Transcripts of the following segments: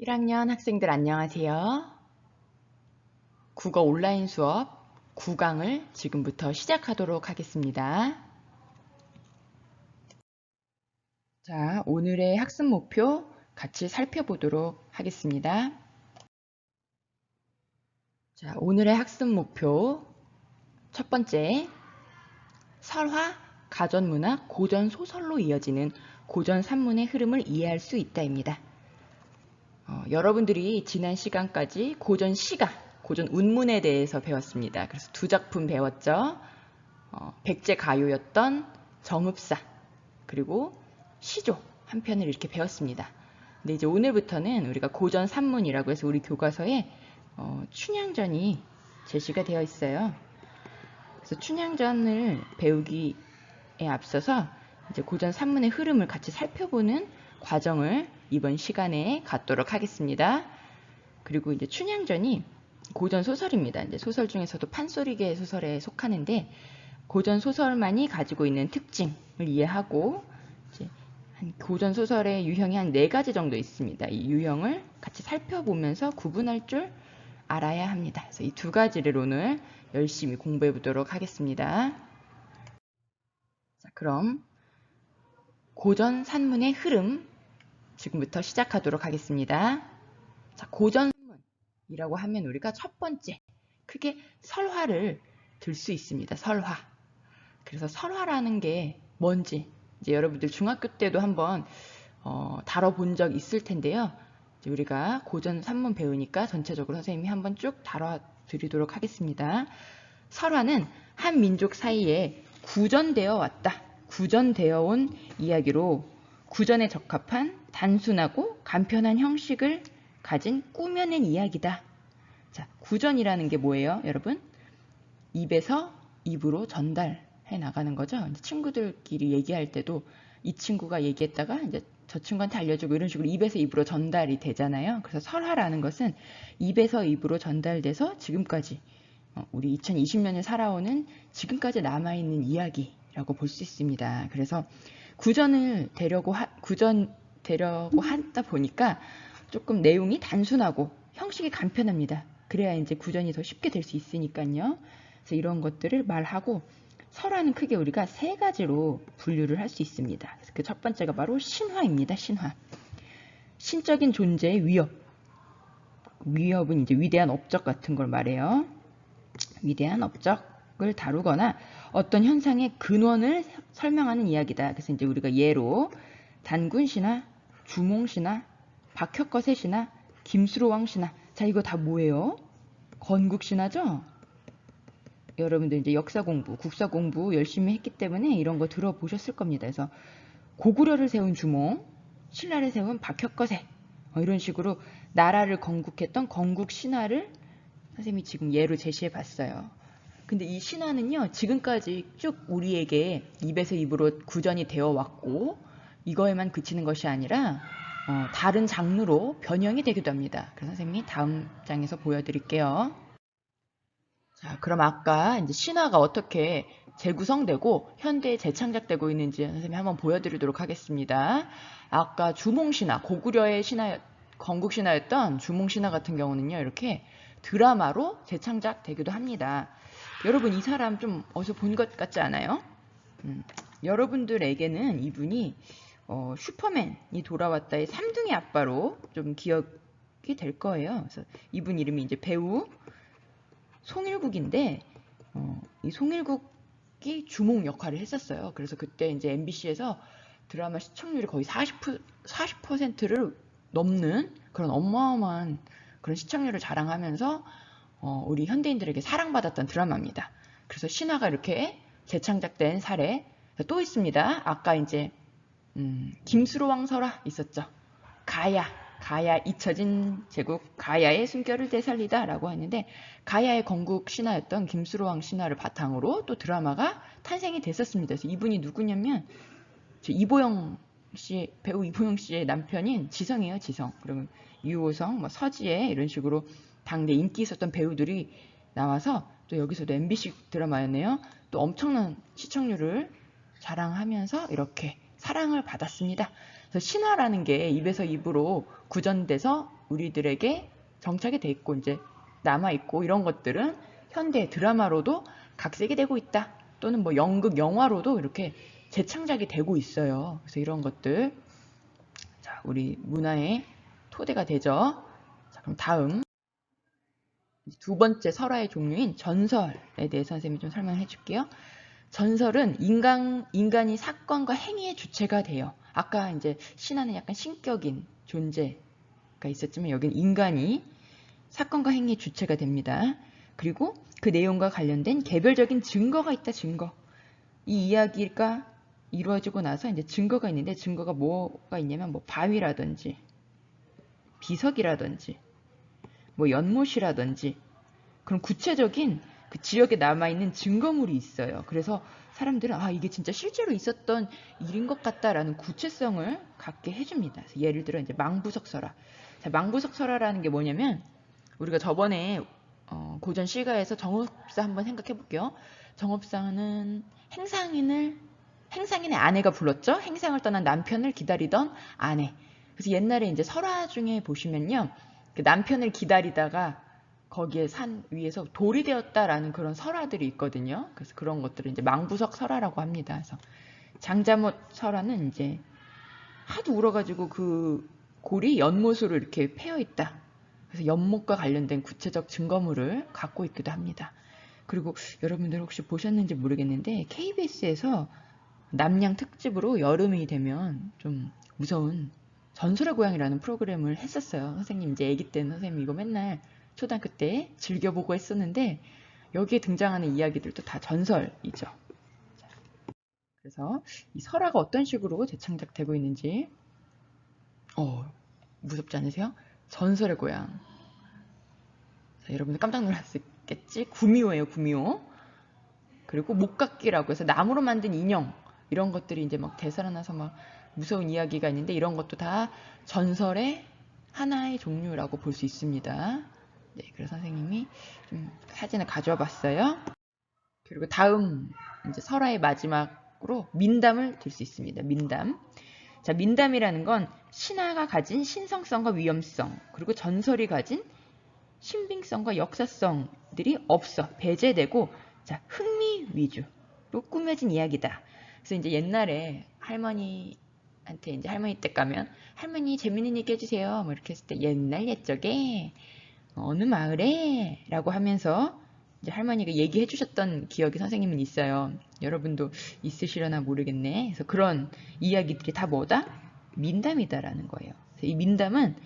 1학년 학생들 안녕하세요. 국어 온라인 수업 9강을 지금부터 시작하도록 하겠습니다. 자, 오늘의 학습 목표 같이 살펴보도록 하겠습니다. 자, 오늘의 학습 목표 첫 번째, 설화, 가전문학, 고전소설로 이어지는 고전산문의 흐름을 이해할 수 있다입니다. 여러분들이 지난 시간까지 고전시가, 고전운문에 대해서 배웠습니다. 그래서 두 작품 배웠죠. 백제가요였던 정읍사, 그리고 시조 한 편을 이렇게 배웠습니다. 근데 이제 오늘부터는 우리가 고전산문이라고 해서 우리 교과서에 춘향전이 제시가 되어 있어요. 그래서 춘향전을 배우기에 앞서서 이제 고전산문의 흐름을 같이 살펴보는 과정을 이번 시간에 갖도록 하겠습니다. 그리고 이제 춘향전이 고전 소설입니다. 이제 소설 중에서도 판소리계 소설에 속하는데 고전 소설만이 가지고 있는 특징을 이해하고 이제 고전 소설의 유형이 한 4가지 정도 있습니다. 이 유형을 같이 살펴보면서 구분할 줄 알아야 합니다. 그래서 이 2가지를 오늘 열심히 공부해 보도록 하겠습니다. 자, 그럼 고전 산문의 흐름 지금부터 시작하도록 하겠습니다. 자, 고전산문이라고 하면 우리가 첫 번째 크게 설화를 들 수 있습니다. 설화. 그래서 설화라는 게 뭔지 이제 여러분들 중학교 때도 한번 다뤄본 적 있을 텐데요. 이제 우리가 고전산문 배우니까 전체적으로 선생님이 한번 쭉 다뤄드리도록 하겠습니다. 설화는 한 민족 사이에 구전되어 왔다. 구전되어 온 이야기로 구전에 적합한 단순하고 간편한 형식을 가진 꾸며낸 이야기다. 자, 구전이라는 게 뭐예요, 여러분? 입에서 입으로 전달해 나가는 거죠. 이제 친구들끼리 얘기할 때도 이 친구가 얘기했다가 이제 저 친구한테 알려주고 이런 식으로 입에서 입으로 전달이 되잖아요. 그래서 설화라는 것은 입에서 입으로 전달돼서 지금까지 우리 2020년을 살아오는 지금까지 남아있는 이야기라고 볼 수 있습니다. 그래서 구전 되려고 하다 보니까 조금 내용이 단순하고 형식이 간편합니다. 그래야 이제 구전이 더 쉽게 될 수 있으니까요. 그래서 이런 것들을 말하고 설화는 크게 우리가 3가지로 분류를 할 수 있습니다. 그 첫 번째가 바로 신화입니다. 신화. 신적인 존재의 위협. 위협은 이제 위대한 업적 같은 걸 말해요. 위대한 업적을 다루거나 어떤 현상의 근원을 설명하는 이야기다. 그래서 이제 우리가 예로 단군신화, 주몽신화, 박혁거세 신화, 김수로왕 신화. 자, 이거 다 뭐예요? 건국신화죠? 여러분들 이제 역사 공부, 국사 공부 열심히 했기 때문에 이런 거 들어보셨을 겁니다. 그래서 고구려를 세운 주몽, 신라를 세운 박혁거세 이런 식으로 나라를 건국했던 건국신화를 선생님이 지금 예로 제시해 봤어요. 근데 이 신화는요, 지금까지 쭉 우리에게 입에서 입으로 구전이 되어 왔고 이거에만 그치는 것이 아니라 다른 장르로 변형이 되기도 합니다. 그래서 선생님이 다음 장에서 보여드릴게요. 자, 그럼 아까 이제 신화가 어떻게 재구성되고 현대에 재창작되고 있는지 선생님이 한번 보여드리도록 하겠습니다. 아까 주몽신화, 고구려의 신화, 건국신화였던 주몽신화 같은 경우는요, 이렇게 드라마로 재창작되기도 합니다. 여러분, 이 사람 좀 어디서 본 것 같지 않아요? 여러분들에게는 이분이 슈퍼맨이 돌아왔다의 3등의 아빠로 좀 기억이 될 거예요. 그래서 이분 이름이 이제 배우 송일국인데 이 송일국이 주몽 역할을 했었어요. 그래서 그때 이제 MBC에서 드라마 시청률이 거의 40%를 넘는 그런 어마어마한 그런 시청률을 자랑하면서 우리 현대인들에게 사랑받았던 드라마입니다. 그래서 신화가 이렇게 재창작된 사례 또 있습니다. 아까 이제 김수로왕 설화 있었죠. 가야 잊혀진 제국 가야의 숨결을 되살리다 라고 했는데 가야의 건국 신화였던 김수로왕 신화를 바탕으로 또 드라마가 탄생이 됐었습니다. 그래서 이분이 누구냐면 배우 이보영 씨의 남편인 지성이에요. 지성. 그러면 유호성, 뭐 서지혜 이런 식으로 당대 인기 있었던 배우들이 나와서 또 여기서도 MBC 드라마였네요. 또 엄청난 시청률을 자랑하면서 이렇게 사랑을 받았습니다. 그래서 신화라는 게 입에서 입으로 구전돼서 우리들에게 정착이 돼 있고 이제 남아 있고 이런 것들은 현대 드라마로도 각색이 되고 있다. 또는 뭐 연극, 영화로도 이렇게 재창작이 되고 있어요. 그래서 이런 것들 자, 우리 문화의 토대가 되죠. 자, 그럼 다음 두 번째 설화의 종류인 전설에 대해서 선생님이 좀 설명해 줄게요. 전설은 인간이 사건과 행위의 주체가 돼요. 아까 이제 신화는 약간 신격인 존재가 있었지만 여기는 인간이 사건과 행위의 주체가 됩니다. 그리고 그 내용과 관련된 개별적인 증거가 있다, 증거. 이 이야기가 이루어지고 나서 이제 증거가 있는데 증거가 뭐가 있냐면 뭐 바위라든지 비석이라든지 뭐 연못이라든지 그런 구체적인 그 지역에 남아있는 증거물이 있어요. 그래서 사람들은 아 이게 진짜 실제로 있었던 일인 것 같다라는 구체성을 갖게 해줍니다. 예를 들어 이제 망부석설화. 자, 망부석설화라는 게 뭐냐면 우리가 저번에 고전 실가에서 정업사 한번 생각해 볼게요. 정업사는 행상인의 아내가 불렀죠. 행상을 떠난 남편을 기다리던 아내. 그래서 옛날에 이제 설화 중에 보시면요. 그 남편을 기다리다가 거기에 산 위에서 돌이 되었다라는 그런 설화들이 있거든요. 그래서 그런 것들을 이제 망부석 설화라고 합니다. 그래서 장자못 설화는 이제 하도 울어가지고 그 골이 연못으로 이렇게 패여 있다. 그래서 연못과 관련된 구체적 증거물을 갖고 있기도 합니다. 그리고 여러분들 혹시 보셨는지 모르겠는데 KBS에서 남양 특집으로 여름이 되면 좀 무서운 전설의 고향이라는 프로그램을 했었어요. 선생님 이제 아기 때는 선생님 이거 맨날 초등학교 때 즐겨보고 했었는데 여기에 등장하는 이야기들도 다 전설이죠. 그래서 이 설화가 어떤 식으로 재창작되고 있는지 무섭지 않으세요? 전설의 고향. 자, 여러분들 깜짝 놀랐겠지? 구미호예요, 구미호. 그리고 목각기라고 해서 나무로 만든 인형 이런 것들이 이제 막 되살아나서 막 무서운 이야기가 있는데 이런 것도 다 전설의 하나의 종류라고 볼 수 있습니다. 네, 그래서 선생님이 좀 사진을 가져와 봤어요. 그리고 다음 이제 설화의 마지막으로 민담을 들 수 있습니다. 민담. 자, 민담이라는 건 신화가 가진 신성성과 위험성, 그리고 전설이 가진 신빙성과 역사성들이 없어 배제되고 자, 흥미 위주로 꾸며진 이야기다. 그래서 이제 옛날에 할머니한테 이제 할머니 댁 가면 할머니 재밌는 얘기 해주세요. 뭐 이렇게 했을 때 옛날 옛적에 어느 마을에 라고 하면서 이제 할머니가 얘기해 주셨던 기억이 선생님은 있어요. 여러분도 있으시려나 모르겠네. 그래서 그런 이야기들이 다 뭐다? 민담이다라는 거예요. 그래서 이 민담은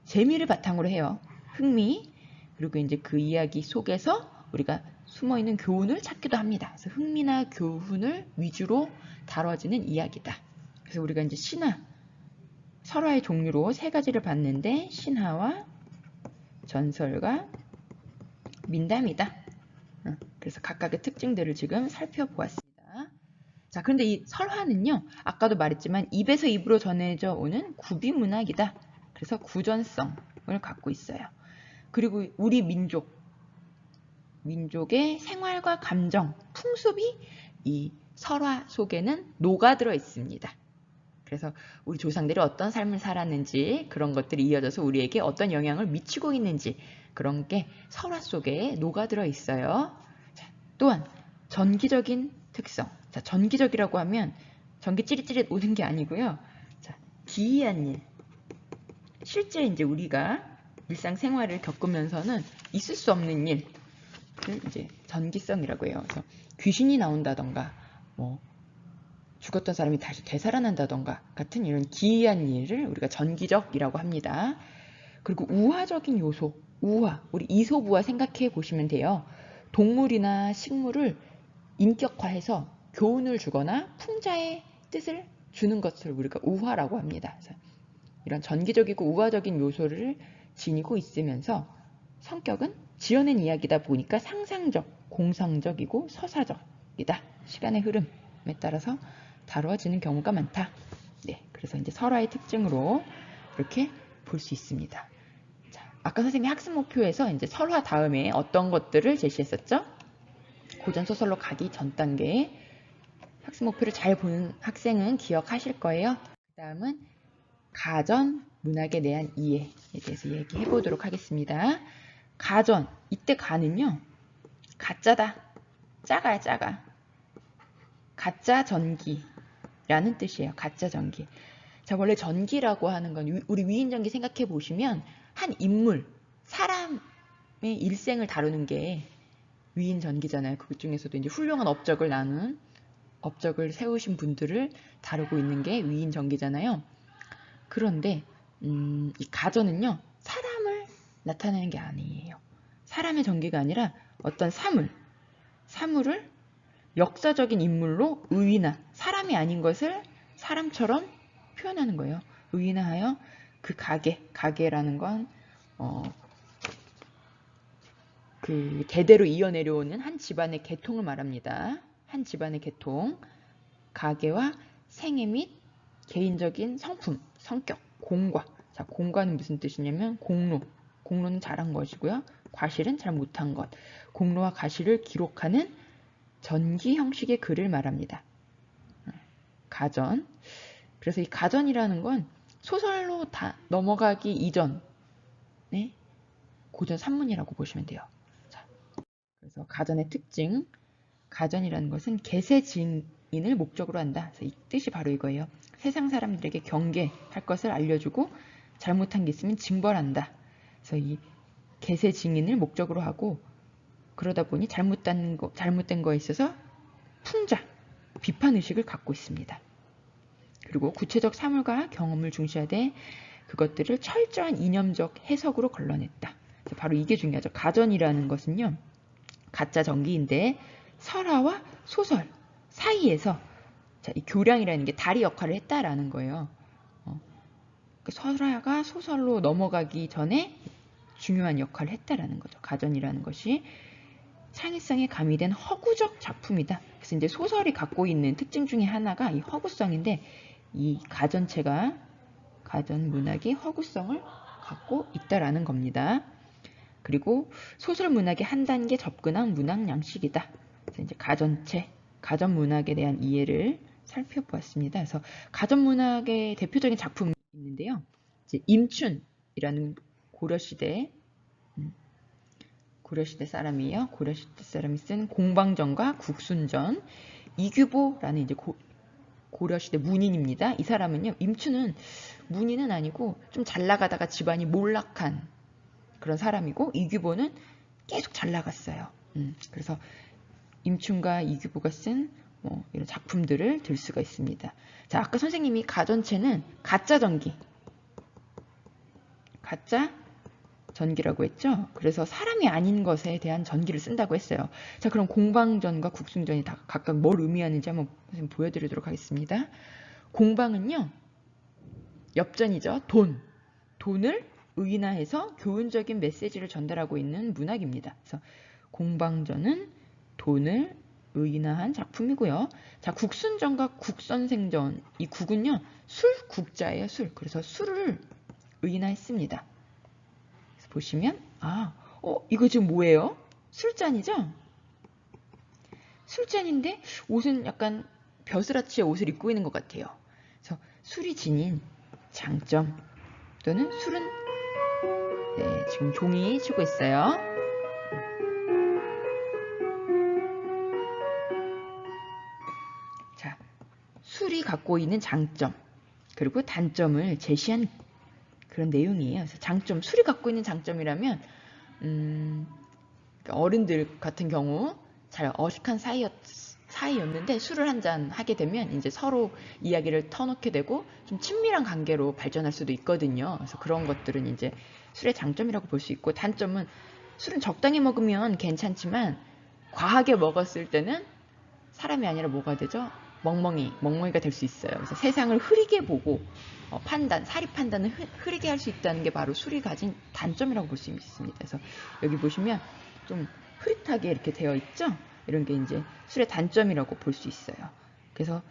재미를 바탕으로 해요. 흥미. 그리고 이제 그 이야기 속에서 우리가 숨어있는 교훈을 찾기도 합니다. 그래서 흥미나 교훈을 위주로 다뤄지는 이야기다. 그래서 우리가 이제 신화, 설화의 종류로 세 가지를 봤는데 신화와 전설과 민담이다. 그래서 각각의 특징들을 지금 살펴보았습니다. 자, 그런데 이 설화는요, 아까도 말했지만 입에서 입으로 전해져 오는 구비문학이다. 그래서 구전성을 갖고 있어요. 그리고 우리 민족의 생활과 감정, 풍습이 이 설화 속에는 녹아들어 있습니다. 그래서 우리 조상들이 어떤 삶을 살았는지 그런 것들이 이어져서 우리에게 어떤 영향을 미치고 있는지 그런 게 설화 속에 녹아들어 있어요. 자, 또한 전기적인 특성. 자, 전기적이라고 하면 전기 찌릿찌릿 오는 게 아니고요. 자, 기이한 일. 실제 이제 우리가 일상생활을 겪으면서는 있을 수 없는 일을 이제 전기성이라고 해요. 그래서 귀신이 나온다던가 뭐 죽었던 사람이 다시 되살아난다던가 같은 이런 기이한 일을 우리가 전기적이라고 합니다. 그리고 우화적인 요소, 우화, 우리 이솝우화 생각해 보시면 돼요. 동물이나 식물을 인격화해서 교훈을 주거나 풍자의 뜻을 주는 것을 우리가 우화라고 합니다. 그래서 이런 전기적이고 우화적인 요소를 지니고 있으면서 성격은 지어낸 이야기다 보니까 상상적, 공상적이고 서사적이다. 시간의 흐름에 따라서 다루어지는 경우가 많다. 네, 그래서 이제 설화의 특징으로 이렇게 볼 수 있습니다. 자, 아까 선생님이 학습 목표에서 이제 설화 다음에 어떤 것들을 제시했었죠? 고전 소설로 가기 전 단계에 학습 목표를 잘 보는 학생은 기억하실 거예요. 그 다음은 가전 문학에 대한 이해에 대해서 얘기해 보도록 하겠습니다. 가전, 이때 가는요, 가짜다, 작아요, 작아. 가짜 전기라는 뜻이에요. 가짜 전기. 자, 원래 전기라고 하는 건 우리 위인전기 생각해 보시면 한 인물, 사람의 일생을 다루는 게 위인전기잖아요. 그 중에서도 이제 훌륭한 업적을 세우신 분들을 다루고 있는 게 위인전기잖아요. 그런데 이 가전은요, 사람을 나타내는 게 아니에요. 사람의 전기가 아니라 어떤 사물을 역사적인 인물로 의인화, 사람이 아닌 것을 사람처럼 표현하는 거예요. 의인화하여 그 가계라는 건 그 대대로 이어내려오는 한 집안의 계통을 말합니다. 한 집안의 계통, 가계와 생애 및 개인적인 성품, 성격, 공과. 자, 공과는 무슨 뜻이냐면 공로는 잘한 것이고요. 과실은 잘 못한 것. 공로와 과실을 기록하는 전기 형식의 글을 말합니다. 가전. 그래서 이 가전이라는 건 소설로 다 넘어가기 이전에 고전 산문이라고 보시면 돼요. 자, 그래서 가전의 특징. 가전이라는 것은 계세증인을 목적으로 한다. 그래서 이 뜻이 바로 이거예요. 세상 사람들에게 경계할 것을 알려주고 잘못한 게 있으면 징벌한다. 그래서 이 계세증인을 목적으로 하고 그러다 보니 잘못된 거에 있어서 풍자, 비판의식을 갖고 있습니다. 그리고 구체적 사물과 경험을 중시하되 그것들을 철저한 이념적 해석으로 걸러냈다. 바로 이게 중요하죠. 가전이라는 것은요, 가짜 전기인데 설화와 소설 사이에서 자, 이 교량이라는 게 다리 역할을 했다라는 거예요. 설화가 소설로 넘어가기 전에 중요한 역할을 했다라는 거죠. 가전이라는 것이 창의성에 가미된 허구적 작품이다. 그래서 이제 소설이 갖고 있는 특징 중에 하나가 이 허구성인데 이 가전 문학이 허구성을 갖고 있다라는 겁니다. 그리고 소설 문학의 한 단계 접근한 문학 양식이다. 그래서 이제 가전 문학에 대한 이해를 살펴보았습니다. 그래서 가전 문학의 대표적인 작품이 있는데요. 이제 임춘이라는 고려시대 사람이에요. 고려시대 사람이 쓴 공방전과 국순전. 이규보라는 이제 고려시대 문인입니다. 이 사람은요, 임춘은 문인은 아니고 좀 잘 나가다가 집안이 몰락한 그런 사람이고, 이규보는 계속 잘 나갔어요. 그래서 임춘과 이규보가 쓴 이런 작품들을 들 수가 있습니다. 자, 아까 선생님이 가전체는 가짜 전기라고 했죠. 그래서 사람이 아닌 것에 대한 전기를 쓴다고 했어요. 자, 그럼 공방전과 국순전이 다 각각 뭘 의미하는지 한번 선생님 보여드리도록 하겠습니다. 공방은요, 엽전이죠. 돈을 의인화해서 교훈적인 메시지를 전달하고 있는 문학입니다. 그래서 공방전은 돈을 의인화한 작품이고요. 자, 국순전과 국선생전, 이 국은요, 국자예요, 술. 그래서 술을 의인화했습니다. 보시면 이거 지금 뭐예요? 술잔이죠? 술잔인데 옷은 약간 벼슬아치의 옷을 입고 있는 것 같아요. 그래서 술이 지닌 장점 또는 술은 지금 종이 치고 있어요. 자, 술이 갖고 있는 장점 그리고 단점을 제시한 그런 내용이에요. 그래서 술이 갖고 있는 장점이라면 어른들 같은 경우 잘 어색한 사이였는데 술을 한잔 하게 되면 이제 서로 이야기를 터놓게 되고 좀 친밀한 관계로 발전할 수도 있거든요. 그래서 그런 것들은 이제 술의 장점이라고 볼 수 있고, 단점은 술은 적당히 먹으면 괜찮지만 과하게 먹었을 때는 사람이 아니라 뭐가 되죠? 멍멍이가 될 수 있어요. 그래서 세상을 흐리게 보고 사리 판단을 흐리게 할 수 있다는 게 바로 술이 가진 단점이라고 볼 수 있습니다. 그래서 여기 보시면 좀 흐릿하게 이렇게 되어 있죠? 이런 게 이제 술의 단점이라고 볼 수 있어요. 그래서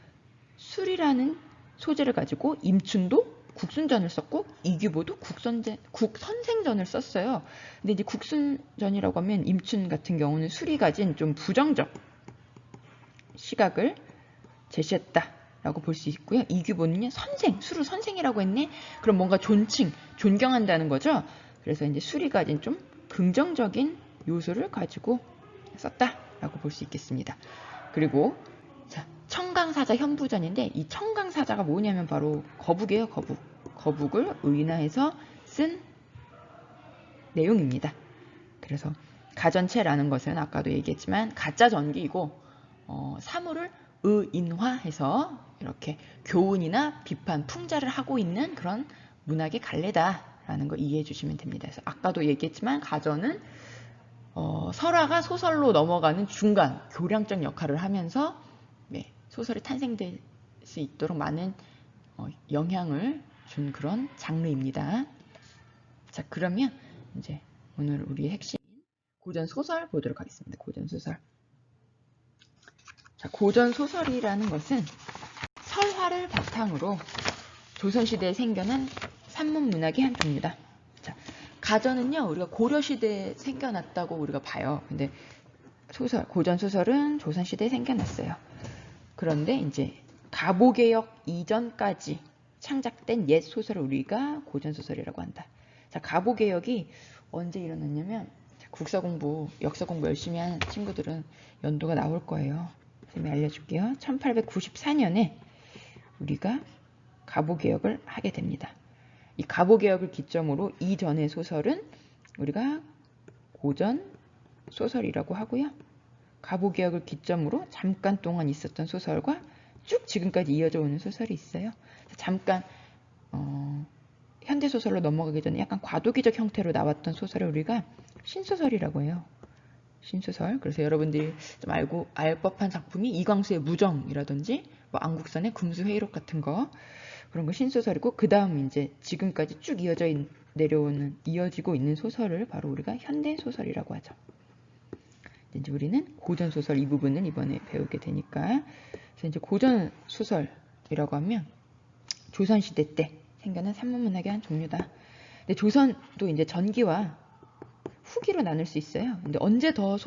술이라는 소재를 가지고 임춘도 국순전을 썼고 이규보도 국선생전을 썼어요. 근데 이제 국순전이라고 하면 임춘 같은 경우는 술이 가진 좀 부정적 시각을 제시했다. 라고 볼 수 있고요. 이규보는요, 선생, 수루 선생이라고 했네? 그럼 뭔가 존칭, 존경한다는 거죠. 그래서 이제 술이 가진 좀 긍정적인 요소를 가지고 썼다라고 볼 수 있겠습니다. 그리고 자, 청강사자 현부전인데 이 청강사자가 뭐냐면 바로 거북이에요. 거북을 의인화해서 쓴 내용입니다. 그래서 가전체라는 것은 아까도 얘기했지만 가짜 전기이고 사물을 의인화해서 이렇게 교훈이나 비판, 풍자를 하고 있는 그런 문학의 갈래다라는 거 이해해 주시면 됩니다. 그래서 아까도 얘기했지만 가전은 설화가 소설로 넘어가는 중간 교량적 역할을 하면서 소설이 탄생될 수 있도록 많은 영향을 준 그런 장르입니다. 자, 그러면 이제 오늘 우리 핵심 고전 소설 보도록 하겠습니다. 고전 소설. 자, 고전 소설이라는 것은 설화를 바탕으로 조선시대에 생겨난 산문 문학의 한 종류다. 자, 가전은요, 우리가 고려시대에 생겨났다고 우리가 봐요. 근데 고전 소설은 조선시대에 생겨났어요. 그런데 이제 가보개역 이전까지 창작된 옛 소설을 우리가 고전 소설이라고 한다. 자, 가보개역이 언제 일어났냐면 국사 공부, 역사 공부 열심히 하는 친구들은 연도가 나올 거예요. 선생님이 알려줄게요. 1894년에 우리가 가보개역을 하게 됩니다. 이 가보개역을 기점으로 이전의 소설은 우리가 고전 소설이라고 하고요. 가보개역을 기점으로 잠깐 동안 있었던 소설과 쭉 지금까지 이어져 오는 소설이 있어요. 잠깐 현대소설로 넘어가기 전에 약간 과도기적 형태로 나왔던 소설을 우리가 신소설이라고 해요. 신소설. 그래서 여러분들이 좀 알 법한 작품이 이광수의 무정이라든지 뭐 안국선의 금수회의록 같은 거, 그런 거 신소설이고, 그 다음 이제 지금까지 쭉 이어지고 있는 소설을 바로 우리가 현대소설이라고 하죠. 이제 우리는 고전소설 이 부분은 이번에 배우게 되니까. 그래서 이제 고전소설이라고 하면 조선시대 때 생겨난 산문문학의 한 종류다. 근데 조선도 이제 전기와 후기로 나눌 수 있어요. 근데 언제 더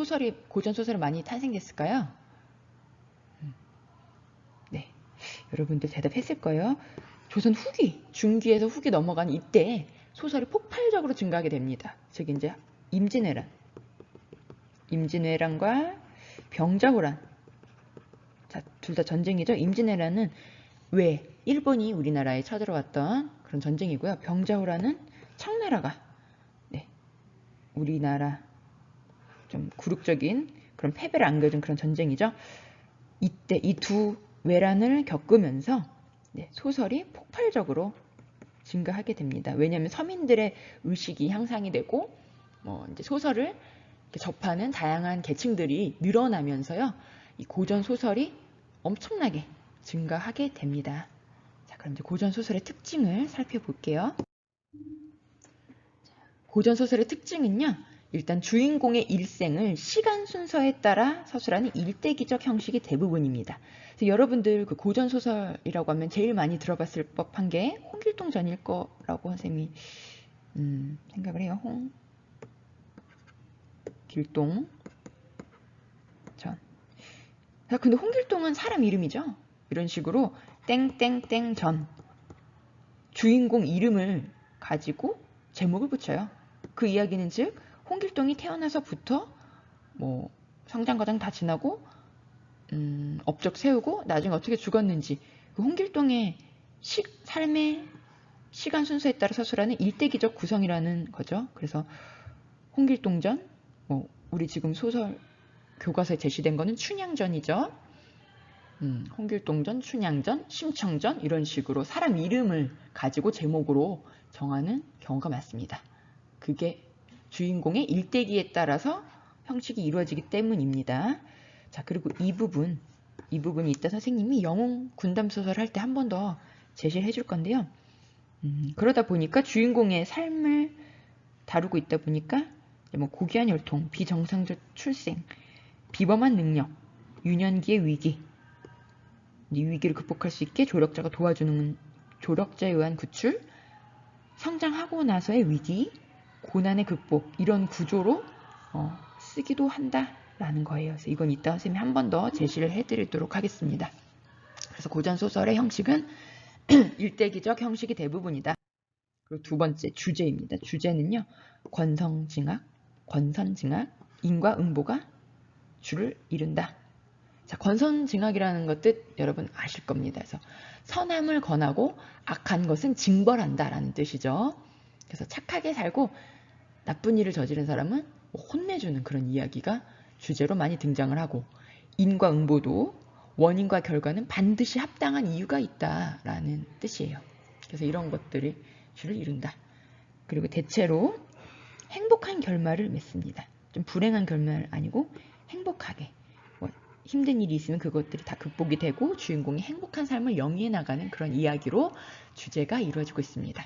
고전소설이 많이 탄생됐을까요? 네. 여러분들 대답했을 거예요. 조선 후기, 중기에서 후기 넘어간 이때 소설이 폭발적으로 증가하게 됩니다. 즉 이제 임진왜란과 병자호란. 자, 둘 다 전쟁이죠. 임진왜란은 일본이 우리나라에 쳐들어왔던 그런 전쟁이고요. 병자호란은 청나라가 우리나라 좀 굴욕적인 그런 패배를 안겨준 그런 전쟁이죠. 이때 이 두 외란을 겪으면서 소설이 폭발적으로 증가하게 됩니다. 왜냐하면 서민들의 의식이 향상이 되고 이제 소설을 접하는 다양한 계층들이 늘어나면서요. 이 고전 소설이 엄청나게 증가하게 됩니다. 자, 그럼 이제 고전 소설의 특징을 살펴볼게요. 고전 소설의 특징은요. 일단 주인공의 일생을 시간 순서에 따라 서술하는 일대기적 형식이 대부분입니다. 그래서 여러분들 그 고전 소설이라고 하면 제일 많이 들어봤을 법한 게 홍길동 전일 거라고 선생님이 생각을 해요. 홍길동 전. 자, 근데 홍길동은 사람 이름이죠. 이런 식으로 땡땡땡 전 주인공 이름을 가지고 제목을 붙여요. 그 이야기는 즉 홍길동이 태어나서부터 뭐 성장 과정 다 지나고 업적 세우고 나중에 어떻게 죽었는지 그 홍길동의 삶의 시간 순서에 따라 서술하는 일대기적 구성이라는 거죠. 그래서 홍길동전, 우리 지금 소설 교과서에 제시된 거는 춘향전이죠. 홍길동전, 춘향전, 심청전 이런 식으로 사람 이름을 가지고 제목으로 정하는 경우가 많습니다. 그게 주인공의 일대기에 따라서 형식이 이루어지기 때문입니다. 자, 그리고 이 부분이 이따 선생님이 영웅 군담소설 할 때 한 번 더 제시를 해줄 건데요. 그러다 보니까 주인공의 삶을 다루고 있다 보니까 뭐 고귀한 혈통, 비정상적 출생, 비범한 능력, 유년기의 위기, 이 위기를 극복할 수 있게 조력자가 도와주는 조력자에 의한 구출, 성장하고 나서의 위기, 고난의 극복 이런 구조로 쓰기도 한다라는 거예요. 그래서 이건 이따 선생님이 한 번 더 제시를 해드리도록 하겠습니다. 그래서 고전 소설의 형식은 일대기적 형식이 대부분이다. 그리고 두 번째 주제입니다. 주제는요. 권선징악, 인과 응보가 주를 이룬다. 자, 권선징악이라는 것 뜻 여러분 아실 겁니다. 그래서 선함을 권하고 악한 것은 징벌한다라는 뜻이죠. 그래서 착하게 살고 나쁜 일을 저지른 사람은 혼내주는 그런 이야기가 주제로 많이 등장을 하고, 인과 응보도 원인과 결과는 반드시 합당한 이유가 있다라는 뜻이에요. 그래서 이런 것들이 주를 이룬다. 그리고 대체로 행복한 결말을 맺습니다. 좀 불행한 결말 아니고 행복하게. 힘든 일이 있으면 그것들이 다 극복이 되고 주인공이 행복한 삶을 영위해 나가는 그런 이야기로 주제가 이루어지고 있습니다.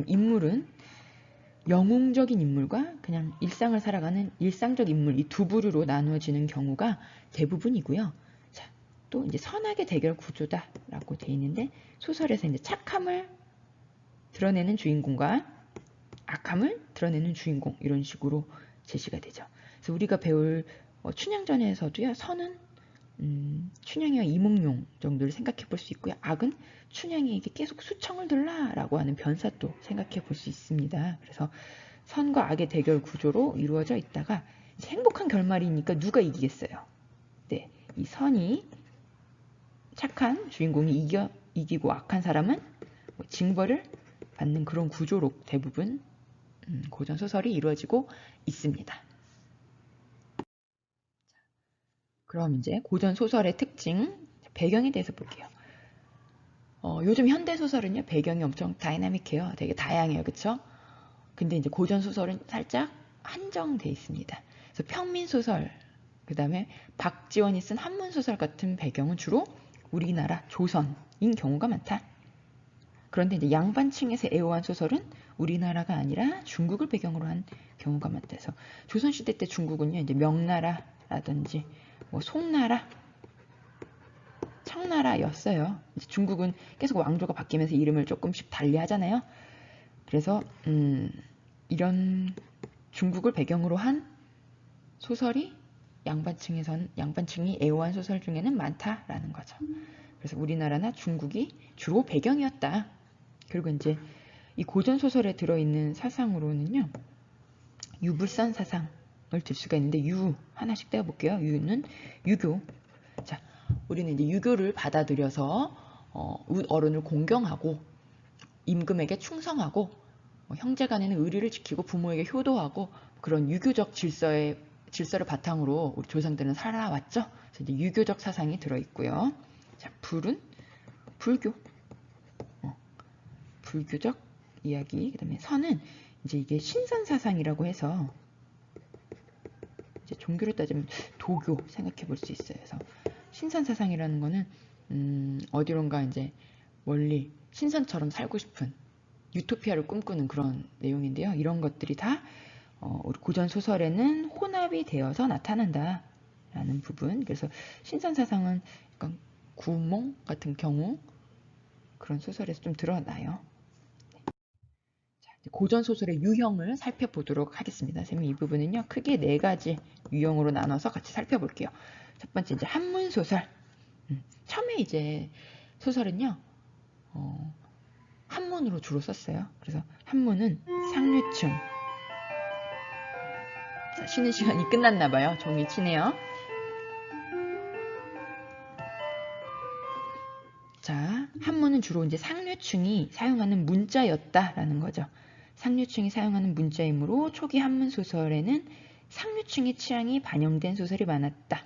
인물은 영웅적인 인물과 그냥 일상을 살아가는 일상적 인물, 이 두 부류로 나누어지는 경우가 대부분이고요. 자, 또 이제 선악의 대결 구조다라고 돼 있는데, 소설에서 이제 착함을 드러내는 주인공과 악함을 드러내는 주인공, 이런 식으로 제시가 되죠. 그래서 우리가 배울 춘향전에서도요, 선은 춘향이와 이몽룡 정도를 생각해 볼 수 있고요. 악은 춘향이에게 계속 수청을 들라라고 하는 변사도 생각해 볼 수 있습니다. 그래서 선과 악의 대결 구조로 이루어져 있다가 이제 행복한 결말이니까 누가 이기겠어요? 네, 이 선이 착한 주인공이 이기고 악한 사람은 징벌을 받는 그런 구조로 대부분 고전 소설이 이루어지고 있습니다. 그럼 이제 고전 소설의 특징, 배경에 대해서 볼게요. 요즘 현대 소설은요, 배경이 엄청 다이나믹해요. 되게 다양해요. 그쵸? 근데 이제 고전 소설은 살짝 한정돼 있습니다. 그래서 평민 소설, 그 다음에 박지원이 쓴 한문 소설 같은 배경은 주로 우리나라 조선인 경우가 많다. 그런데 이제 양반층에서 애호한 소설은 우리나라가 아니라 중국을 배경으로 한 경우가 많다. 그래서 조선시대 때 중국은요, 이제 명나라라든지 송나라, 청나라였어요. 이제 중국은 계속 왕조가 바뀌면서 이름을 조금씩 달리 하잖아요. 그래서 이런 중국을 배경으로 한 소설이 양반층이 애호한 소설 중에는 많다라는 거죠. 그래서 우리나라나 중국이 주로 배경이었다. 그리고 이제 이 고전 소설에 들어있는 사상으로는요, 유불선 사상을 들 수가 있는데, 유 하나씩 떼어볼게요. 유는 유교. 자, 우리는 이제 유교를 받아들여서 어른을 공경하고 임금에게 충성하고 형제간에는 의리를 지키고 부모에게 효도하고 그런 유교적 질서를 바탕으로 우리 조상들은 살아왔죠. 그래서 이제 유교적 사상이 들어있고요. 자, 불은 불교, 불교적 이야기. 그다음에 선은 이제 이게 신선 사상이라고 해서 이제 종교로 따지면 도교 생각해 볼 수 있어요. 그래서 신선 사상이라는 거는 어디론가 이제 멀리 신선처럼 살고 싶은 유토피아를 꿈꾸는 그런 내용인데요. 이런 것들이 다 우리 고전 소설에는 혼합이 되어서 나타난다라는 부분. 그래서 신선 사상은 약간 구몽 같은 경우 그런 소설에서 좀 드러나요. 자, 고전 소설의 유형을 살펴보도록 하겠습니다. 선생님, 이 부분은요, 크게 4가지 유형으로 나눠서 같이 살펴볼게요. 첫 번째, 이제 한문 소설. 처음에 이제 소설은요, 한문으로 주로 썼어요. 그래서 한문은 상류층. 자, 쉬는 시간이 끝났나봐요. 종이 치네요. 자, 한문은 주로 이제 상류층이 사용하는 문자였다라는 거죠. 상류층이 사용하는 문자이므로 초기 한문 소설에는 상류층의 취향이 반영된 소설이 많았다.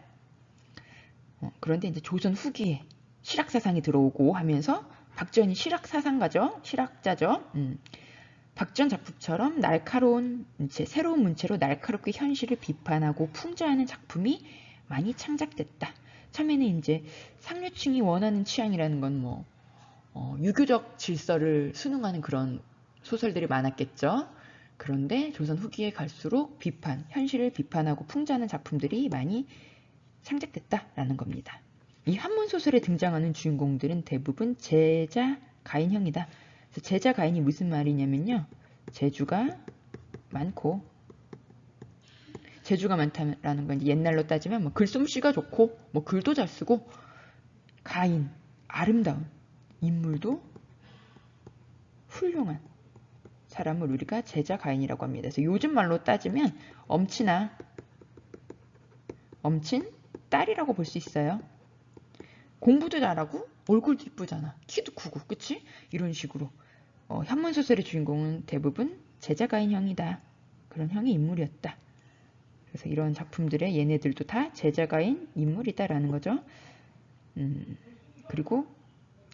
그런데 이제 조선 후기에 실학사상이 들어오고 하면서 박지원이 실학사상가죠. 실학자죠. 박지원 작품처럼 날카로운 문체, 새로운 문체로 날카롭게 현실을 비판하고 풍자하는 작품이 많이 창작됐다. 처음에는 이제 상류층이 원하는 취향이라는 건 유교적 질서를 순응하는 그런 소설들이 많았겠죠. 그런데 조선 후기에 갈수록 현실을 비판하고 풍자하는 작품들이 많이 창작됐다라는 겁니다. 이 한문 소설에 등장하는 주인공들은 대부분 제자 가인형이다. 그래서 제자 가인이 무슨 말이냐면요, 재주가 많다라는 건 옛날로 따지면 글솜씨가 좋고 글도 잘 쓰고 가인, 아름다운 인물도 훌륭한 사람을 우리가 제자 가인이라고 합니다. 그래서 요즘 말로 따지면 엄친 딸이라고 볼 수 있어요. 공부도 잘하고 얼굴도 이쁘잖아. 키도 크고, 그치? 이런 식으로 현문소설의 주인공은 대부분 제자 가인 형이다. 그런 형의 인물이었다. 그래서 이런 작품들의 얘네들도 다 제자 가인 인물이다라는 거죠. 그리고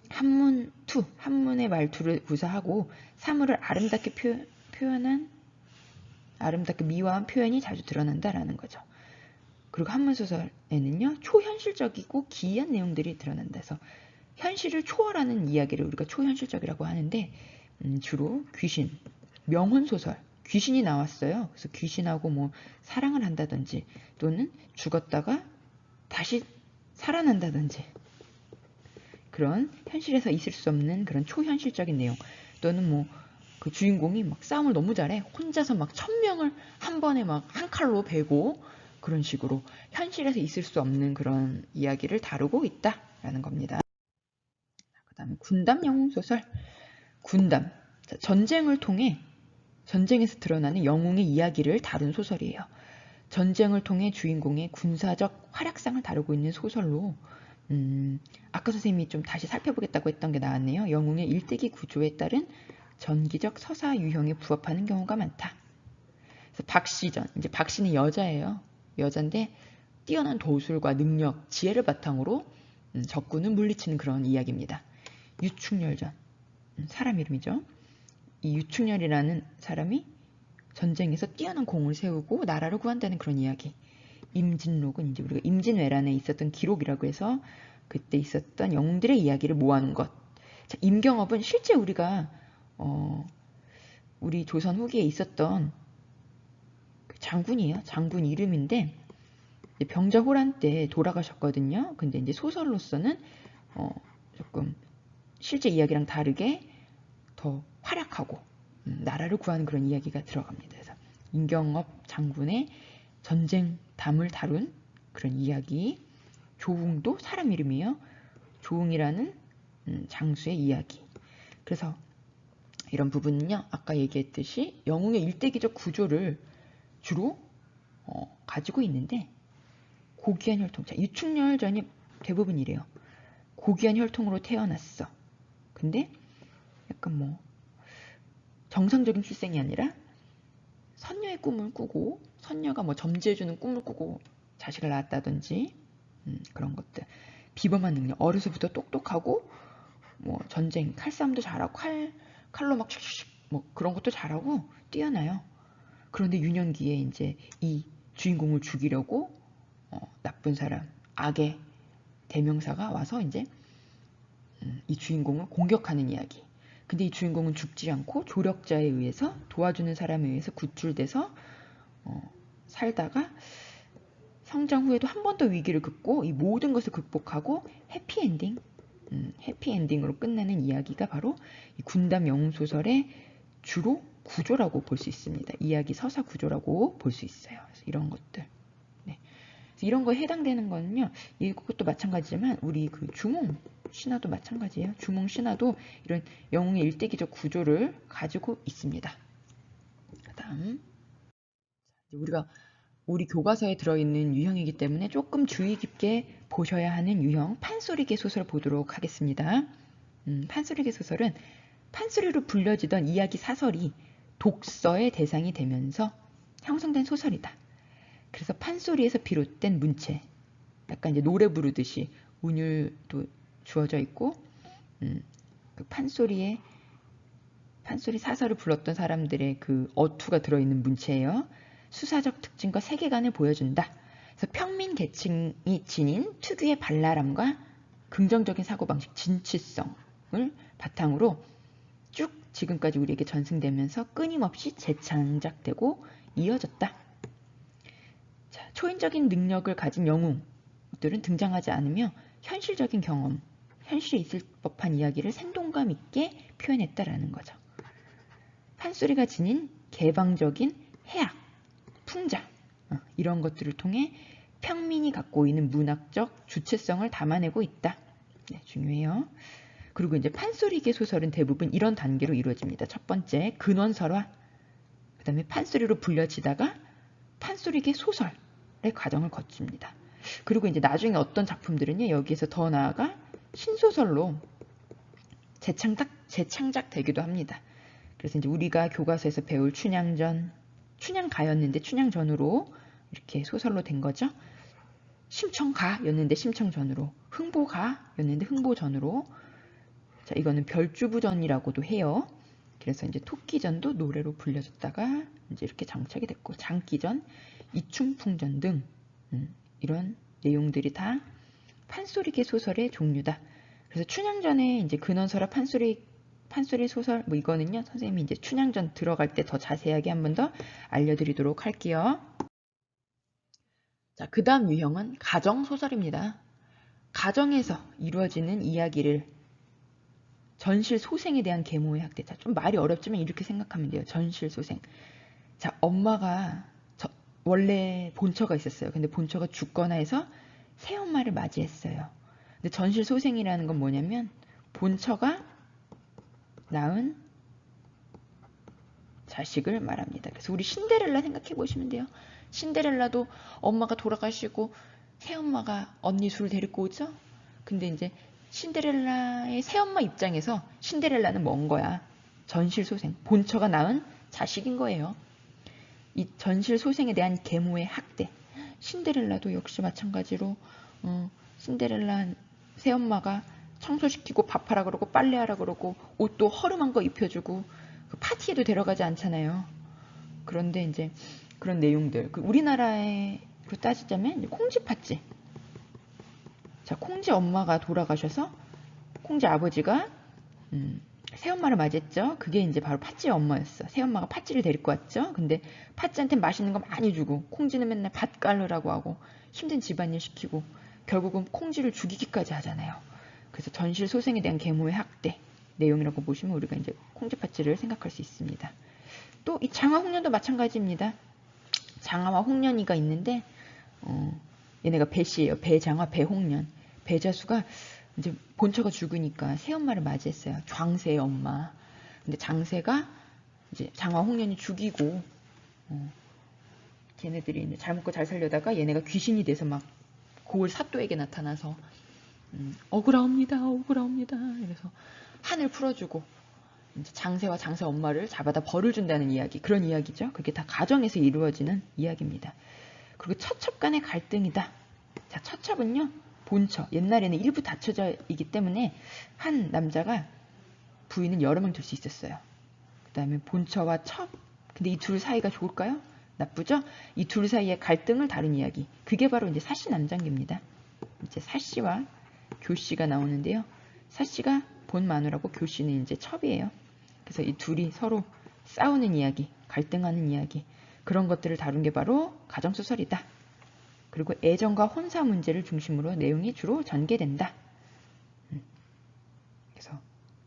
한문의 말투를 구사하고 사물을 아름답게 미화한 표현이 자주 드러난다라는 거죠. 그리고 한문소설에는요, 초현실적이고 기이한 내용들이 드러난다. 그래서 현실을 초월하는 이야기를 우리가 초현실적이라고 하는데, 주로 귀신, 명혼소설, 귀신이 나왔어요. 그래서 귀신하고 뭐 사랑을 한다든지, 또는 죽었다가 다시 살아난다든지, 그런 현실에서 있을 수 없는 그런 초현실적인 내용, 또는 뭐 그 주인공이 막 싸움을 너무 잘해. 혼자서 막 1000명을 한 번에 막 한 칼로 베고, 그런 식으로 현실에서 있을 수 없는 그런 이야기를 다루고 있다라는 겁니다. 그 다음에 군담 영웅소설. 군담. 전쟁을 통해 전쟁에서 드러나는 영웅의 이야기를 다룬 소설이에요. 전쟁을 통해 주인공의 군사적 활약상을 다루고 있는 소설로, 아까 선생님이 좀 다시 살펴보겠다고 했던 게 나왔네요. 영웅의 일대기 구조에 따른 전기적 서사 유형에 부합하는 경우가 많다. 그래서 박시전, 이제 박씨는 여자예요. 여잔데 뛰어난 도술과 능력, 지혜를 바탕으로 적군을 물리치는 그런 이야기입니다. 유충렬전, 사람 이름이죠. 이 유충렬이라는 사람이 전쟁에서 뛰어난 공을 세우고 나라를 구한다는 그런 이야기. 임진록은 이제 우리가 임진왜란에 있었던 기록이라고 해서 그때 있었던 영웅들의 이야기를 모아놓은 것. 자, 임경업은 실제 우리가 우리 조선 후기에 있었던 장군이에요. 장군 이름인데 병자호란 때 돌아가셨거든요. 근데 이제 소설로서는 조금 실제 이야기랑 다르게 더 활약하고 나라를 구하는 그런 이야기가 들어갑니다. 그래서 임경업 장군의 전쟁담을 다룬 그런 이야기. 조웅도 사람 이름이에요. 조웅이라는 장수의 이야기. 그래서 이런 부분은요, 아까 얘기했듯이 영웅의 일대기적 구조를 주로 가지고 있는데, 고귀한 혈통. 자, 유충렬전이 대부분 이래요. 고귀한 혈통으로 태어났어. 근데 약간 뭐 정상적인 출생이 아니라 선녀의 꿈을 꾸고, 선녀가 뭐 점지해주는 꿈을 꾸고 자식을 낳았다든지, 그런 것들. 비범한 능력. 어려서부터 똑똑하고 뭐 전쟁, 칼싸움도 잘하고 칼로 막 뭐 그런 것도 잘하고 뛰어나요. 그런데 유년기에 이제 이 주인공을 죽이려고 나쁜 사람, 악의 대명사가 와서 이제 이 주인공을 공격하는 이야기. 근데 이 주인공은 죽지 않고 조력자에 의해서, 도와주는 사람에 의해서 구출돼서 살다가 성장 후에도 한 번 더 위기를 겪고 이 모든 것을 극복하고 해피엔딩으로 끝나는 이야기가 바로 이 군담 영웅소설의 주로 구조라고 볼 수 있습니다. 이야기 서사 구조라고 볼 수 있어요. 그래서 이런 것들. 네. 그래서 이런 거에 해당되는 거는요, 이것도 마찬가지지만 우리 그 주몽 신화도 마찬가지예요. 주몽 신화도 이런 영웅의 일대기적 구조를 가지고 있습니다. 그다음 우리 교과서에 들어있는 유형이기 때문에 조금 주의 깊게 보셔야 하는 유형, 판소리계 소설 보도록 하겠습니다. 판소리계 소설은 판소리로 불려지던 이야기 사설이 독서의 대상이 되면서 형성된 소설이다. 그래서 판소리에서 비롯된 문체, 약간 이제 노래 부르듯이 운율도 주어져 있고, 그 판소리 사설을 불렀던 사람들의 그 어투가 들어있는 문체예요. 수사적 특징과 세계관을 보여준다. 그래서 평민 계층이 지닌 특유의 발랄함과 긍정적인 사고방식, 진취성을 바탕으로 쭉 지금까지 우리에게 전승되면서 끊임없이 재창작되고 이어졌다. 자, 초인적인 능력을 가진 영웅들은 등장하지 않으며 현실적인 경험, 현실에 있을 법한 이야기를 생동감 있게 표현했다라는 거죠. 판소리가 지닌 개방적인 해악, 풍자, 이런 것들을 통해 평민이 갖고 있는 문학적 주체성을 담아내고 있다. 네, 중요해요. 그리고 이제 판소리계 소설은 대부분 이런 단계로 이루어집니다. 첫 번째, 근원설화. 그 다음에 판소리로 불려지다가 판소리계 소설의 과정을 거칩니다. 그리고 이제 나중에 어떤 작품들은요, 여기에서 더 나아가 신소설로 재창작되기도 합니다. 그래서 이제 우리가 교과서에서 배울 춘향전, 춘향가였는데 춘향전으로 이렇게 소설로 된 거죠. 심청가였는데 심청전으로, 흥보가였는데 흥보전으로. 자, 이거는 별주부전이라고도 해요. 그래서 이제 토끼전도 노래로 불려졌다가 이제 이렇게 정착이 됐고, 장기전, 이충풍전 등 이런 내용들이 다 판소리계 소설의 종류다. 그래서 춘향전에 이제 근원설화 판소리 소설 뭐 이거는요, 선생님이 이제 춘향전 들어갈 때 더 자세하게 한 번 더 알려드리도록 할게요. 자, 그 다음 유형은 가정소설입니다. 가정에서 이루어지는 이야기를 전실소생에 대한 계모의 학대. 자, 좀 말이 어렵지만 이렇게 생각하면 돼요. 전실소생. 자, 엄마가 원래 본처가 있었어요. 근데 본처가 죽거나 해서 새엄마를 맞이했어요. 근데 전실소생이라는 건 뭐냐면 본처가 낳은 자식을 말합니다. 그래서 우리 신데렐라 생각해 보시면 돼요. 신데렐라도 엄마가 돌아가시고 새엄마가 언니 둘 데리고 오죠. 근데 이제 신데렐라의 새엄마 입장에서 신데렐라는 뭔 거야? 전실소생, 본처가 낳은 자식인 거예요. 이 전실소생에 대한 계모의 학대. 신데렐라도 역시 마찬가지로 신데렐라 새엄마가 청소시키고 밥하라 그러고 빨래하라 그러고 옷도 허름한 거 입혀주고 그 파티에도 데려가지 않잖아요. 그런데 이제 그런 내용들, 그 우리나라로 따지자면 콩쥐 팥쥐. 자, 콩쥐 엄마가 돌아가셔서 콩쥐 아버지가 새엄마를 맞이했죠. 그게 이제 바로 팥쥐의 엄마였어. 새엄마가 팥쥐를 데리고 왔죠. 근데 팥쥐한테 맛있는 거 많이 주고 콩쥐는 맨날 밭 깔으라고 하고 힘든 집안일 시키고 결국은 콩쥐를 죽이기까지 하잖아요. 그래서 전실소생에 대한 계모의 학대 내용이라고 보시면 우리가 이제 콩쥐 팥쥐를 생각할 수 있습니다. 또 이 장화 홍련도 마찬가지입니다. 장화와 홍련이가 있는데 얘네가 배씨예요. 배장화, 배홍련. 배자수가 이제 본처가 죽으니까 새엄마를 맞이했어요. 장세의 엄마. 근데 장세가 이제 장화 홍련이 죽이고 걔네들이 이제 잘 먹고 잘 살려다가 얘네가 귀신이 돼서 막 고을 사또에게 나타나서 억울하옵니다, 억울하옵니다. 이래서 한을 풀어주고 이제 장세와 장세 엄마를 잡아다 벌을 준다는 이야기, 그런 이야기죠. 그게 다 가정에서 이루어지는 이야기입니다. 그리고 처첩 간의 갈등이다. 자, 처첩은요, 본처, 옛날에는 일부 다처자이기 때문에 한 남자가 부인은 여러 명 둘 수 있었어요. 그 다음에 본처와 첩, 근데 이 둘 사이가 좋을까요? 나쁘죠? 이 둘 사이의 갈등을 다룬 이야기, 그게 바로 이제 사시남장기입니다. 이제 사씨와 교씨가 나오는데요. 사씨가 본 마누라고 교씨는 이제 첩이에요. 그래서 이 둘이 서로 싸우는 이야기, 갈등하는 이야기, 그런 것들을 다룬 게 바로 가정소설이다. 그리고 애정과 혼사 문제를 중심으로 내용이 주로 전개된다. 그래서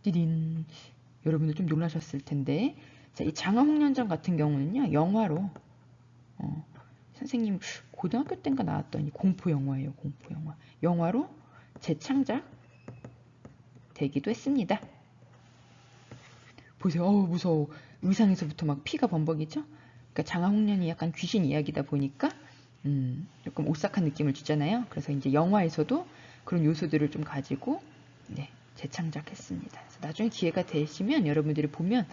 띠딘, 여러분들 좀 놀라셨을 텐데, 자, 이 장화홍련전 같은 경우는요, 영화로 선생님 고등학교 때인가 나왔던 공포 영화예요. 공포 영화. 영화로 재창작 되기도 했습니다. 보세요. 어우, 무서워. 의상에서부터 막 피가 범벅이죠? 그러니까 장화홍련이 약간 귀신 이야기다 보니까 조금 오싹한 느낌을 주잖아요. 그래서 이제 영화에서도 그런 요소들을 좀 가지고 재창작했습니다. 그래서 나중에 기회가 되시면 여러분들이 보면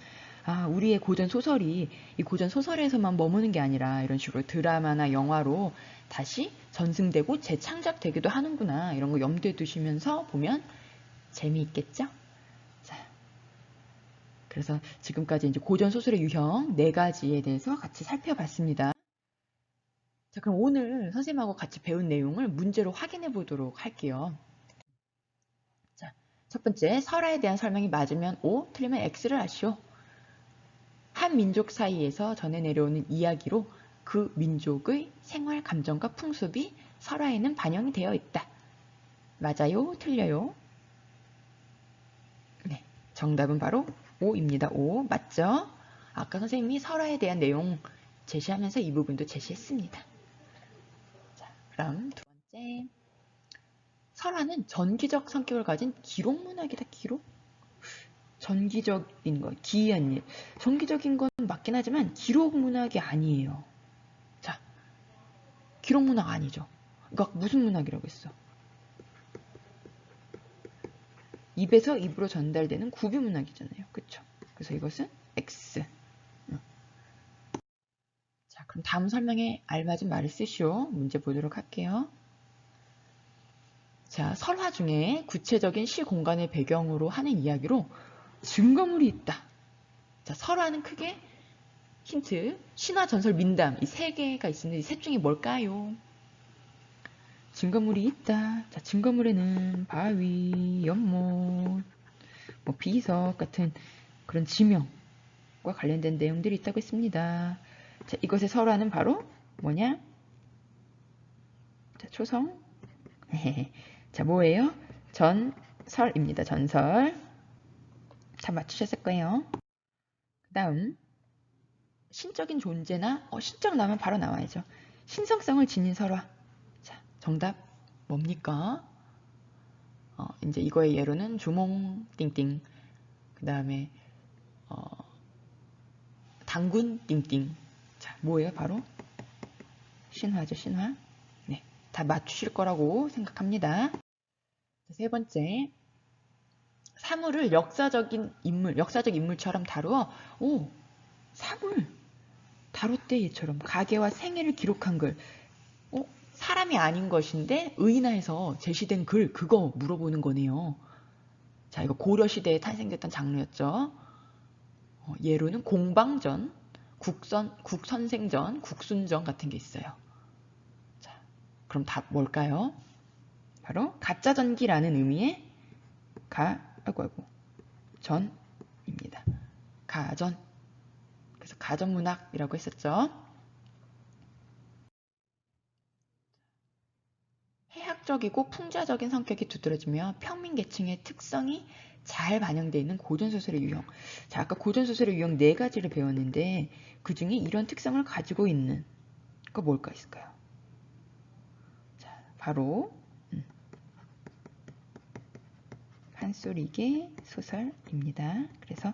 우리의 고전 소설이 이 고전 소설에서만 머무는 게 아니라 이런 식으로 드라마나 영화로 다시 전승되고 재창작되기도 하는구나, 이런 거 염두에 두시면서 보면 재미있겠죠? 자, 그래서 지금까지 이제 고전 소설의 유형 4가지에 대해서 같이 살펴봤습니다. 자, 그럼 오늘 선생님하고 같이 배운 내용을 문제로 확인해 보도록 할게요. 자, 첫 번째, 설화에 대한 설명이 맞으면 O, 틀리면 X를 하시오. 한 민족 사이에서 전해 내려오는 이야기로 그 민족의 생활, 감정과 풍습이 설화에는 반영이 되어 있다. 맞아요? 틀려요? 네, 정답은 바로 O입니다. O, 맞죠? 아까 선생님이 설화에 대한 내용 제시하면서 이 부분도 제시했습니다. 자, 그럼 두 번째, 설화는 전기적 성격을 가진 기록 문학이다. 기록? 전기적인 거, 기이한 일. 전기적인 건 맞긴 하지만 기록 문학이 아니에요. 자, 기록 문학 아니죠. 그러니까 무슨 문학이라고 했어? 입에서 입으로 전달되는 구비 문학이잖아요. 그쵸? 그래서 이것은 X. 자, 그럼 다음 설명에 알맞은 말을 쓰시오. 문제 보도록 할게요. 자, 설화 중에 구체적인 시 공간의 배경으로 하는 이야기로 증거물이 있다. 자, 설화는 크게 힌트, 신화, 전설, 민담 이 세 개가 있는데 이 셋 중에 뭘까요? 증거물이 있다. 자, 증거물에는 바위, 연못, 뭐 비석 같은 그런 지명과 관련된 내용들이 있다고 했습니다. 자, 이것의 설화는 바로 뭐냐? 자, 초성. 자, 뭐예요? 전설입니다. 전설. 잘 맞추셨을 거예요. 그 다음 신적인 존재나 신적 나오면 바로 나와야죠. 신성성을 지닌 설화. 자, 정답 뭡니까? 이제 이거의 예로는 주몽 띵띵, 그 다음에 당군 띵띵. 자, 뭐예요? 바로 신화죠. 신화. 네, 다 맞추실 거라고 생각합니다. 세 번째, 사물을 역사적 인물처럼 다루어 사물 다뤘대 얘처럼 가계와 생애를 기록한 글. 사람이 아닌 것인데 의인화해서 제시된 글, 그거 물어보는 거네요. 자, 이거 고려시대에 탄생됐던 장르였죠. 예로는 공방전, 국선생전, 국순전 같은 게 있어요. 자, 그럼 답 뭘까요? 바로 가짜전기라는 의미의 전입니다. 가전. 그래서 가전문학이라고 했었죠. 해학적이고 풍자적인 성격이 두드러지며 평민계층의 특성이 잘 반영되어 있는 고전소설의 유형. 자, 아까 고전소설의 유형 4가지를 배웠는데 그 중에 이런 특성을 가지고 있는 거 뭘까 있을까요? 자, 바로 판소리계 소설입니다. 그래서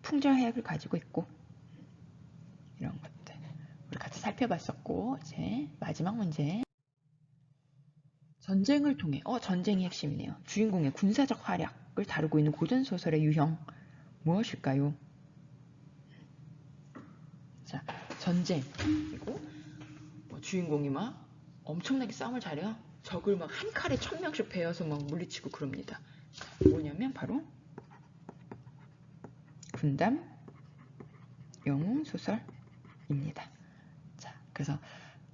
풍자해학을 가지고 있고 이런 것들 우리 같이 살펴봤었고, 이제 마지막 문제. 전쟁을 통해 전쟁이 핵심이네요. 주인공의 군사적 활약을 다루고 있는 고전소설의 유형 무엇일까요? 자, 전쟁. 그리고 주인공이 막 엄청나게 싸움을 잘해요. 적을 막 한 칼에 1000명씩 베어서 막 물리치고 그럽니다. 뭐냐면 바로 군담 영웅 소설입니다. 자, 그래서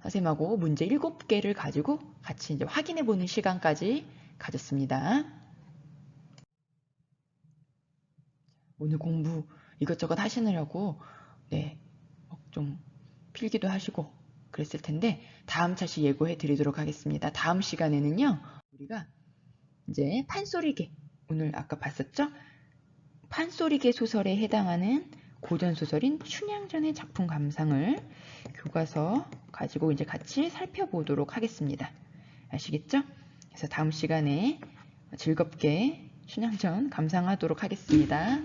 선생님하고 문제 7개를 가지고 같이 이제 확인해보는 시간까지 가졌습니다. 오늘 공부 이것저것 하시느라고 좀 필기도 하시고 그랬을 텐데 다음 차시 예고해 드리도록 하겠습니다. 다음 시간에는요, 우리가 이제 판소리계, 오늘 아까 봤었죠? 판소리계 소설에 해당하는 고전소설인 춘향전의 작품 감상을 교과서 가지고 이제 같이 살펴보도록 하겠습니다. 아시겠죠? 그래서 다음 시간에 즐겁게 춘향전 감상하도록 하겠습니다.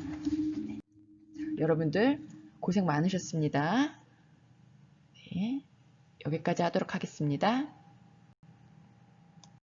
여러분들 고생 많으셨습니다. 네, 여기까지 하도록 하겠습니다.